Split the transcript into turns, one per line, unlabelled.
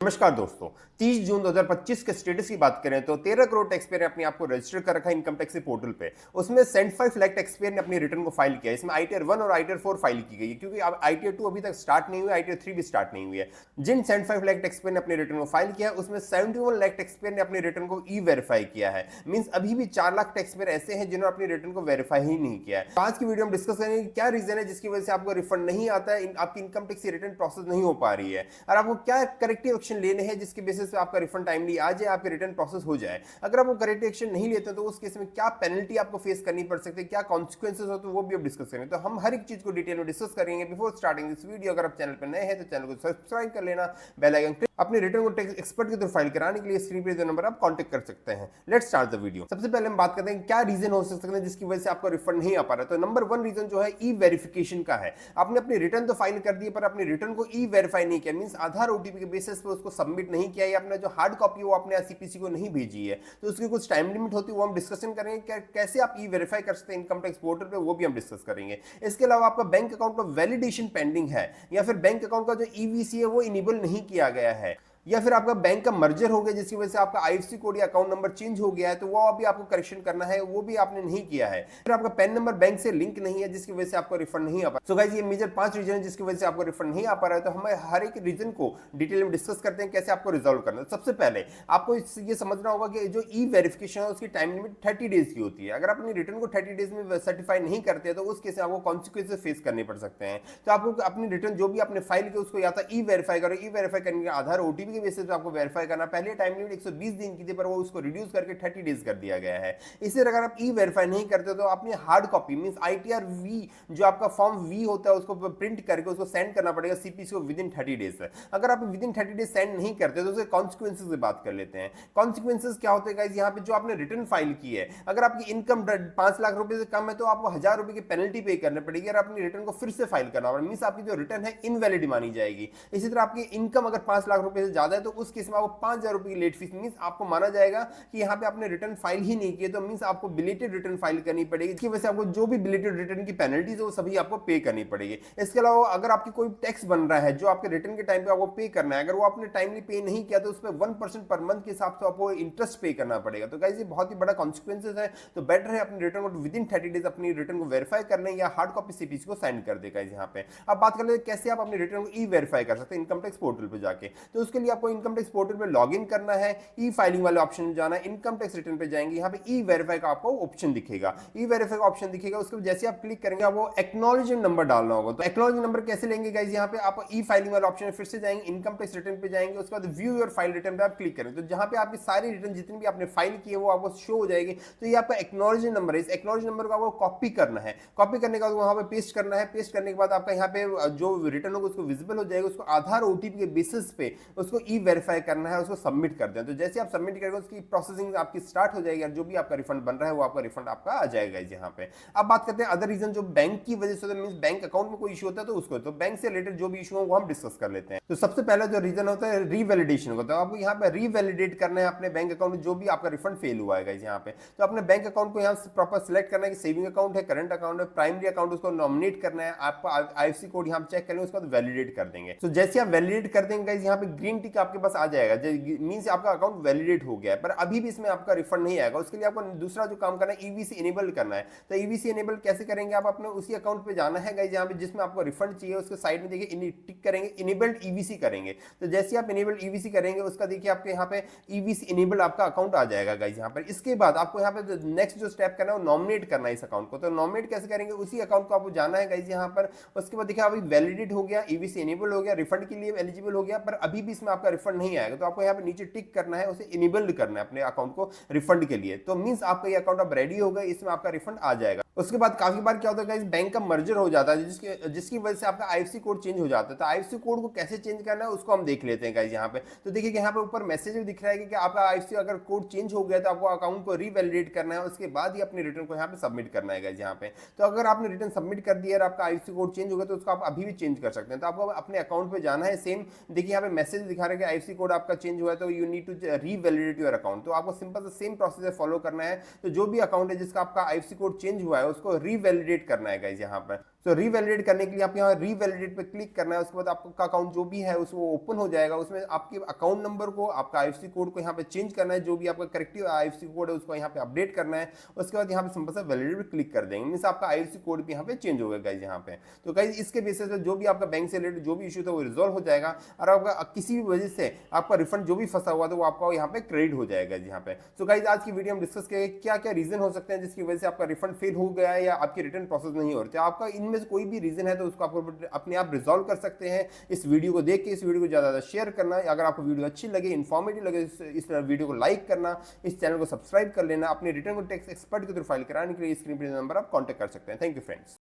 नमस्कार दोस्तों। 30 जून 2025 के स्टेटस की बात करें तो 13 करोड़ टैक्स पेयर ने अपने आप को रजिस्टर कर रखा है इनकम टैक्स पोर्टल पे। उसमें 75 लाख टैक्स पेयर ने अपनी रिटर्न को फाइल किया है। इसमें आईटीआर 1 और आईटीआर 4 फाइल की गई है क्योंकि अब आईटीआर 2 अभी तक स्टार्ट नहीं हुई, आईटीआर 3 भी स्टार्ट नहीं हुई है। जिन 75 लाख टैक्स पेयर ने अपनी रिटर्न को फाइल किया है उसमें 71 लाख टैक्स पेयर ने अपनी रिटर्न को ई वेरीफाई किया है। मींस अभी भी 4 लाख टैक्स पेयर ऐसे हैं जिन्होंने अपनी रिटर्न को वेरीफाई ही नहीं किया है। तो आज की वीडियो में डिस्कस करेंगे क्या रीजन है जिसकी वजह से आपको रिफंड नहीं आता है, आपकी इनकम टैक्स की रिटर्न प्रोसेस नहीं हो पा रही है, और आपको क्या करेक्टिव एक्शन लेने हैं जिसके बेसिस पे आपका रिफंड टाइमली आ जाए, आपके रिटर्न प्रोसेस हो जाए। अगर आप वो करेक्ट एक्शन नहीं लेते तो उस केस में क्या पेनल्टी आपको फेस करनी पड़ सकती है, क्या कॉन्सिक्वेंसेस हो, तो वो भी अब डिस्कस करेंगे। तो हम हर एक चीज को डिटेल में डिस्कस करेंगे। बिफोर स्टार्टिंग दिस वीडियो, अगर आप चैनल पर नए हैं तो चैनल को सब्सक्राइब कर लेना, बेल आइकन अपने रिटर्न को टैक्स एक्सपर्ट के थ्रू फाइल कराने के लिए स्क्रीन पे जो नंबर आप कांटेक्ट कर सकते हैं। Let's start the video. सबसे पहले हम बात करते हैं क्या रीजन हो सकते हैं जिसकी वजह से आपको रिफंड नहीं आ पा रहा है। तो नंबर 1 रीजन जो है ई वेरिफिकेशन का है। आपने अपनी रिटर्न तो फाइल कर दी पर अपनी रिटर्न को ई वेरीफाई नहीं किया, मींस आधार ओटीपी के बेसिस पे उसको सबमिट नहीं किया, या अपना जो हार्ड कॉपी वो आपने सीपीसी को नहीं भेजी है। तो उसकी कुछ टाइम लिमिट होती है, वो हम डिस्कशन करेंगे। कैसे आप ई वेरीफाई कर सकते हैं इनकम टैक्स पोर्टल पे, वो भी हम डिस्कस करेंगे। इसके अलावा आपका बैंक अकाउंट का वैलिडेशन पेंडिंग है, या फिर बैंक अकाउंट का जो ईवीसी है वो इनेबल नहीं किया गया है, या फिर आपका बैंक का मर्जर हो गया जिसकी वजह से आपका आईएफएससी कोड या अकाउंट नंबर चेंज हो गया है, तो वो अभी आपको करेक्शन करना है, वो भी आपने नहीं किया है। फिर आपका पैन नंबर बैंक से लिंक नहीं है जिसकी वजह से आपको रिफंड नहीं आ पा। सो गाइस, ये मेजर 5 रीजन है जिसकी वजह से आपको रिफंड नहीं आ पा रहा है। तो हम हर एक रीजन को डिटेल में डिस्कस करते हैं कैसे आपको रिजॉल्व करना है। सबसे पहले आपको ये समझना होगा कि जो ई वेरिफिकेशन है उसकी टाइम लिमिट 30 डेज की होती है। अगर अपनी रिटर्न को 30 डेज में सर्टिफाई नहीं करते तो उस केस में आपको कॉन्सिक्वेंसेस फेस करने पड़ सकते हैं। तो आपको अपनी रिटर्न जो भी आपने फाइल की उसको या तो ई वेरीफाई करो, ई वेरीफाई करने के आधार ओटीपी के बेसिस पे आपको वेरीफाई करना। पहले टाइम लिमिट 120 दिन की थी पर वो उसको रिड्यूस करके 30 डेज कर दिया गया है। इसे अगर आप ई वेरीफाई नहीं करते तो अपनी hard copy means ITR V जो आपका फॉर्म वी होता है उसको प्रिंट करके उसको सेंड करना पड़ेगा सीपीसी को विद इन 30 डेज। अगर आप विद इन 30 डेज सेंड नहीं करते तो उसके कॉन्सिक्वेंसेस की बात कर लेते हैं। कॉन्सिक्वेंसेस क्या होते हैं गाइस, यहाँ पे जो आपने रिटर्न फाइल की है, अगर आपकी इनकम 5 लाख रुपए से कम है तो आपको 1000 रुपए की पेनल्टी पे करनी पड़ेगी और अपनी रिटर्न को फिर से फाइल करना पड़ेगा, मींस आपकी जो रिटर्न है इनवैलिड मानी जाएगी। इसी तरह आपकी इनकम अगर 5 लाख रुपए से ज्यादा है तो उस केस में आपको 5000 रुपए की लेट फीस, मींस आपको माना जाएगा कि यहाँ पे आपने रिटर्न फाइल ही नहीं किए, तो मींस आपको बिलेटेड रिटर्न फाइल करनी पड़ेगी। इसकी वजह से आपको जो भी बिलेटेड रिटर्न की पेनल्टीज है वो सभी आपको पे करनी पड़ेगी। इसके अलावा अगर आपकी कोई टैक्स बन रहा है जो आपके रिटर्न के टाइम पे आपको पे करना है, अगर वो आपने टाइमली पे नहीं किया तो उस पर 1% पर मंथ के हिसाब से आपको इंटरेस्ट पे करना पड़ेगा। तो गाइस ये बहुत ही बड़ा कॉन्सिक्वेंसेस है। तो बेटर है अपनी रिटर्न को विद इन 30 डेज अपनी रिटर्न को वेरीफाई करने या हार्ड कॉपी सीपीसी को साइन कर देगा। यहाँ पे अब बात कर ले कैसे आप अपनी रिटर्न को ई वेरीफाई कर सकते हैं इनकम टैक्स पोर्टल पे जाके। तो उसके लिए आपको इनकम टैक्स पोर्टल पे लॉग इन करना है, ई फाइलिंग वाले ऑप्शन में जाना है, इनकम टैक्स रिटर्न पे जाएंगे, यहाँ पे ई वेरीफाई का आपको ऑप्शन दिखेगा। ई वेरीफाई का ऑप्शन दिखेगा, उसके जैसे आप क्लिक करेंगे आपको एक्नॉलेजमेंट नंबर डालना होगा। तो एक्नॉलेजमेंट नंबर कैसे लेंगे गाइस, यहाँ पे आप ई फाइलिंग वाले ऑप्शन में फिर से जाएंगे, इनकम टैक्स रिटर्न पे जाएंगे, उसके बाद व्यू योर फाइल रिटर्न पे आप क्लिक करेंगे। तो जहां पे आपकी सारी रिटर्न जितनी भी आपने फाइल की है वो आपको शो हो जाएगी। तो ये आपका एक्नॉलेजमेंट नंबर है। इस एक्नॉलेजमेंट नंबर को आपको कॉपी करना है, कॉपी करने के बाद वहां पे पेस्ट करना है। पेस्ट करने के बाद आपका यहाँ पे जो रिटर्न होगा उसको विजिबल हो जाएगा, उसको आधार ओटीपी के बेसिस पे उसको ई वेरीफाई करना है, उसको सबमिट कर दें। तो जैसे आप सबमिट करेंगे उसकी प्रोसेसिंग आपकी स्टार्ट हो जाएगी और जो भी आपका रिफंड बन रहा है वो आपका रिफंड आपका आ जाएगा यहाँ पे। अब बात करते हैं अदर रीजन जो बैंक की वजह से मींस बैंक अकाउंट में कोई इशू होता है तो उसको, तो बैंक से रिलेटेड जो भी इशू हो वो हम डिस्कस कर लेते हैं। तो सबसे पहला जो रीजन होता है रीवैलिडेशन होता है। आपको यहाँ पे रीवैलिडेट करना है अपने बैंक अकाउंट में जो भी आपका रिफंड फेल हुआ है यहाँ पे। तो अपने बैंक अकाउंट को यहाँ से प्रॉपर सिलेक्ट करना है कि सेविंग अकाउंट है, करंट अकाउंट है, प्राइमरी अकाउंट, उसको नॉमिनेट करना है। आपका आईएफएससी कोड यहाँ चेक करेंगे, उसके बाद वैलिडेट कर देंगे। तो जैसे आप वैलिडेट कर देंगे यहाँ पे ग्रीन टिक आपके पास आ जाएगा, मींस आपका अकाउंट वैलिडेट हो गया है, पर अभी भी इसमें आपका रिफंड नहीं आएगा। उसके लिए आपको दूसरा जो काम करना है ईवीसी इनेबल करना है। तो ईवीसी इनेबल कैसे करेंगे, आप अपने उसी अकाउंट पे जाना है गाइस, यहाँ पे जिसमें आपको रिफंड चाहिए उसके साइड में देखिए टिक करेंगे, इनेबल्ड ईवीसी करेंगे। तो जैसे आप इनेबल्ड ईवीसी करेंगे उसका देखिए आपके यहाँ पे ईवीसी इनेबल आपका अकाउंट आ जाएगा गाइस यहाँ पर। इसके बाद आपको यहाँ पे नेक्स्ट जो स्टेप करना है वो नॉमिनेट करना है इस अकाउंट को। तो नॉमिनेट कैसे करेंगे, उसी अकाउंट को आपको जाना है गाइस यहाँ पर। उसके बाद देखिए अभी वैलिडेट हो गया, ईवीसी इनेबल हो गया, रिफंड के लिए एलिजिबल हो गया, पर अभी भी इसमें आपका रिफंड नहीं आएगा। तो आपको यहाँ पे नीचे टिक करना है, उसे इनेबल्ड करना है अपने अकाउंट को रिफंड के लिए। तो मींस आपका ये अकाउंट अब रेडी हो गया, इसमें आपका रिफंड आ जाएगा। उसके बाद काफी बार क्या होता है बैंक का मर्जर हो जाता है जिसकी वजह से आपका आईएफएससी कोड चेंज हो जाता है। तो आईएफएससी कोड को कैसे चेंज करना है उसको हम देख लेते हैं गाइस यहाँ पे। तो देखिए यहाँ पे ऊपर मैसेज भी दिख रहा है कि आपका आईएफएससी अगर कोड चेंज हो गया तो आपको अकाउंट को रीवैलिडेट करना है, उसके बाद ही अपनी रिटर्न को यहाँ पे सबमिट करना है गाइस यहाँ पे। तो अगर आपने रिटर्न सबमिट कर दिया और आपका आईएफएससी कोड चेंज हो गया तो उसको आप अभी भी चेंज कर सकते हैं। तो आपको अपने अकाउंट पे जाना है, सेम देखिए यहाँ पे मैसेज दिखा रहा है कि आईएफएससी कोड आपका चेंज हुआ है तो you need to revalidate your account. तो आपको सिंपल सा सेम प्रोसीजर फॉलो करना है। तो जो भी अकाउंट है जिसका आपका आईएफएससी कोड चेंज हुआ है उसको रीवैलिडेट करना है गाइस यहाँ पर। सो रीवैलिडेट करने के लिए आप यहाँ रीवैलिडेट पे क्लिक करना है, उसके बाद आपका अकाउंट जो भी है उसको ओपन हो जाएगा। उसमें आपके अकाउंट नंबर को, आपका आईएफएससी कोड को यहाँ पे चेंज करना है, जो भी आपका करेक्टिव आईएफएससी कोड है उसको यहाँ पे अपडेट करना है। उसके बाद यहाँ पे सिंपल सा वैलिडेट पे क्लिक कर देंगे, मींस आपका आईएफएससी कोड भी यहाँ पे चेंज होगा गाइज यहाँ पे। तो गाइज इसके बेसिस पे जो भी आपका बैंक से रिलेटेड जो भी इशू था वो रिजॉल्व हो जाएगा, और आपका किसी भी वजह से आपका रिफंड जो भी फंसा हुआ था वो आपका यहाँ पे क्रेडिट हो जाएगा यहाँ पे। तो गाइज आज की वीडियो हम डिस्कस करेंगे क्या क्या रीजन हो सकते हैं जिसकी वजह से आपका रिफंड फेल हो गया है या आपकी रिटर्न प्रोसेस नहीं हो रही है। आपका इनमें से कोई भी रीजन है तो उसको आप अपने आप रिजॉल्व कर सकते हैं इस वीडियो को देख के। इस वीडियो को ज्यादा शेयर करना, अगर आपको वीडियो अच्छी लगे, इन्फॉर्मेटिव लगे, इस वीडियो को लाइक करना, इस चैनल को सब्सक्राइब कर लेना। अपने रिटर्न को टैक्स एक्सपर्ट के थ्रू फाइल कराने के लिए स्क्रीन पर नंबर आप कॉन्टैक्ट कर सकते हैं। Thank you friends.